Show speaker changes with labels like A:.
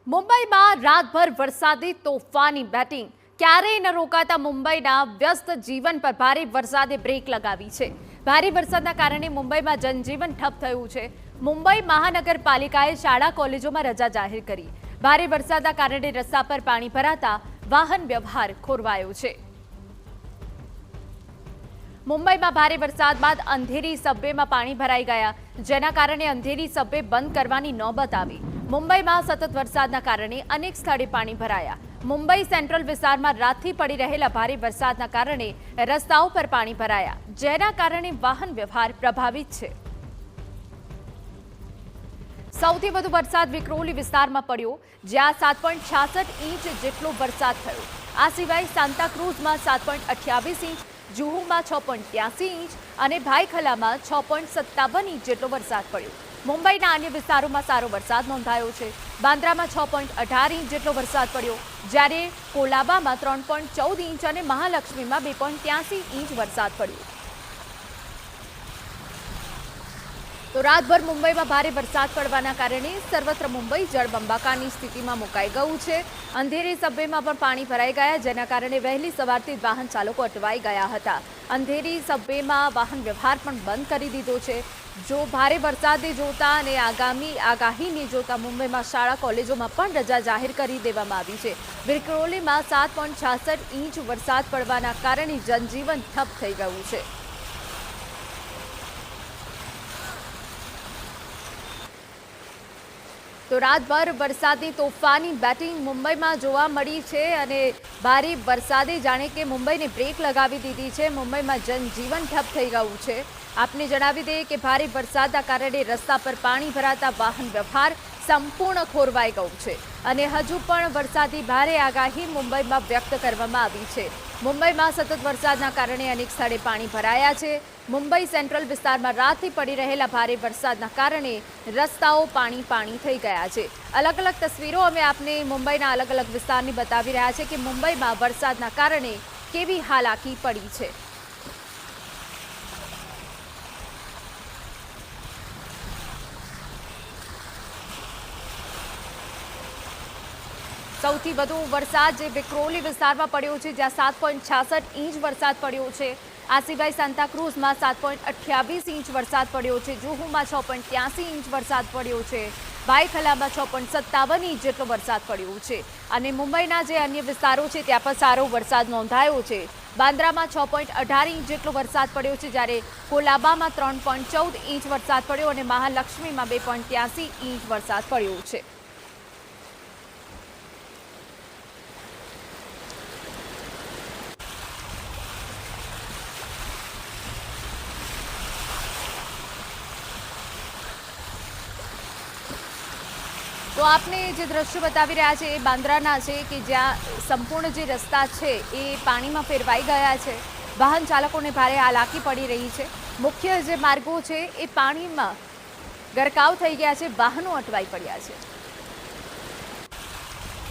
A: મુંબઈમાં રાતભર વરસાદી તોફાની બેટિંગ ક્યારેય ન રોકાતા મુંબઈના વ્યસ્ત જીવન પર ભારે વરસાદે બ્રેક લગાવી છે। ભારે વરસાદના કારણે મુંબઈમાં જનજીવન ઠપ થયું છે। મુંબઈ મહાનગરપાલિકાએ શાળા કોલેજોમાં રજા જાહેર કરી। ભારે વરસાદના કારણે રસ્તા પર પાણી ભરાતા વાહન વ્યવહાર ખોરવાયો છે। મુંબઈમાં ભારે વરસાદ બાદ અંધેરી સબવેમાં પાણી ભરાઈ ગયા, જેના કારણે અંધેરી સબવે બંધ કરવાની નોબત આવી। મુંબઈમાં સતત વરસાદના કારણે અનેક સ્થળે પાણી ભરાયા। મુંબઈ સેન્ટ્રલ વિસ્તારમાં રાતથી પડી રહેલા ભારે વરસાદના કારણે રસ્તાઓ પર પાણી ભરાયા, જેના કારણે વાહન વ્યવહાર પ્રભાવિત છે। સૌથી વધુ વરસાદ વિક્રોલી વિસ્તારમાં પડ્યો, જ્યાં 7.66 ઇંચ જેટલો વરસાદ થયો। આ સિવાય સાન્તાક્રુઝમાં 7.28 ઇંચ, જુહુમાં 6.83 ઇંચ અને ભાઈખલામાં 6.57 ઇંચ જેટલો વરસાદ પડ્યો। મુંબઈના અન્ય વિસ્તારોમાં સારો વરસાદ નોંધાયો છે। બાંદ્રામાં 6.18 ઇંચ જેટલો વરસાદ પડ્યો, જ્યારે કોલાબામાં 3.14 ઇંચ અને મહાલક્ષ્મીમાં 2.83 ઇંચ વરસાદ પડ્યો। તો રાતભર મુંબઈમાં ભારે વરસાદ પડવાના કારણે સર્વત્ર મુંબઈ જળબંબાકારની સ્થિતિમાં મુકાઈ ગયું છે। અંધેરી સબવેમાં પણ પાણી ભરાઈ ગયા, જેના કારણે વહેલી સવારથી જ વાહન ચાલકો અટવાઈ ગયા હતા। અંધેરી સબવેમાં વાહન વ્યવહાર પણ બંધ કરી દીધો છે। જો ભારે વરસાદને જોતા અને આગામી આગાહીને જોતા મુંબઈમાં શાળા કોલેજોમાં પણ રજા જાહેર કરી દેવામાં આવી છે। વિક્રોલીમાં 7.66 ઇંચ વરસાદ પડવાના કારણે જનજીવન ઠપ થઈ ગયું છે। તો રાતભર વરસાદની તોફાની બેટિંગ મુંબઈમાં જોવા મળી છે અને ભારે વરસાદે જાણે કે મુંબઈને બ્રેક લગાવી દીધી છે। મુંબઈમાં જનજીવન ઠપ થઈ ગયું છે। આપને જણાવી દઈએ કે ભારે વરસાદના કારણે રસ્તા પર પાણી ભરાતા વાહન વ્યવહાર સંપૂર્ણ ખોરવાઈ ગયું છે અને હજુ પણ વરસાદી ભારે આગાહી મુંબઈમાં વ્યક્ત કરવામાં આવી છે। મુંબઈમાં સતત વરસાદના કારણે અનેક સ્થળે પાણી ભરાયા છે। મુંબઈ સેન્ટ્રલ વિસ્તારમાં રાતથી પડી રહેલા ભારે વરસાદના કારણે રસ્તાઓ પાણી થઈ ગયા છે। અલગ અલગ તસવીરો અમે આપને મુંબઈના અલગ અલગ વિસ્તારની બતાવી રહ્યા છે કે મુંબઈમાં વરસાદના કારણે કેવી હાલાકી પડી છે। સૌથી વધુ વરસાદ જે વિક્રોલી વિસ્તારમાં પડ્યો છે, જ્યાં 7.66 ઇંચ વરસાદ પડ્યો છે। આ સિવાય સાન્તાક્રુઝમાં 7.28 ઇંચ વરસાદ પડ્યો છે, જુહુમાં 6.83 ઇંચ વરસાદ પડ્યો છે, ભાઈખલામાં 6.57 ઇંચ જેટલો વરસાદ પડ્યો છે અને મુંબઈના જે અન્ય વિસ્તારો છે ત્યાં પણ સારો વરસાદ નોંધાયો છે। બાંદ્રામાં 6.18 ઇંચ જેટલો વરસાદ પડ્યો છે, જ્યારે કોલાબામાં 3.14 ઇંચ વરસાદ પડ્યો અને મહાલક્ષ્મીમાં 2.83 ઇંચ વરસાદ પડ્યો છે। તો આપને જે દ્રશ્યો બતાવી રહ્યા છે એ બાંદ્રાના છે કે જ્યાં સંપૂર્ણ જે રસ્તા છે એ પાણીમાં ફેરવાઈ ગયા છે। વાહન ચાલકોને ભારે હાલાકી પડી રહી છે। મુખ્ય જે માર્ગો છે એ પાણીમાં ગરકાવ થઈ ગયા છે, વાહનો અટવાઈ પડ્યા છે।